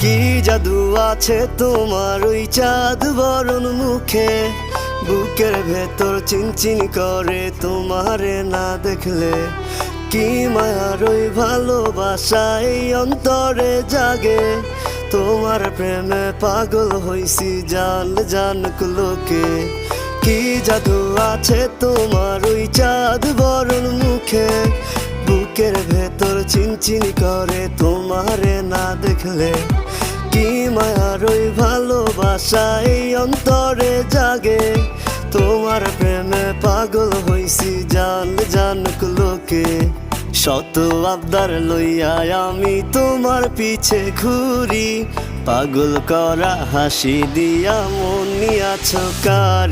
কি জাদু আছে তোমার ওই চাঁদ বরণ মুখে, বুকের ভেতর চিনচিন করে তোমারে না দেখলে। কি মায়ার ওই ভালোবাসা এই অন্তরে জাগে, তোমার প্রেমে পাগল হইছি জান জানুক লোকে। কি জাদু আছে তোমার ওই চাঁদ বরণ মুখে, বুকের ভেতর চিনচিন করে তোমারে না দেখলে। কি মায়ার ওই ভালোবাসা এই অন্তরে জাগে, তোমার প্রেমে পাগল হইছি জান জানুক লোকে। শত আবদার লইয়া আমি তোমার পিছে ঘুরি, পাগল করা হাসি দিয়া মন নিয়াছ কার।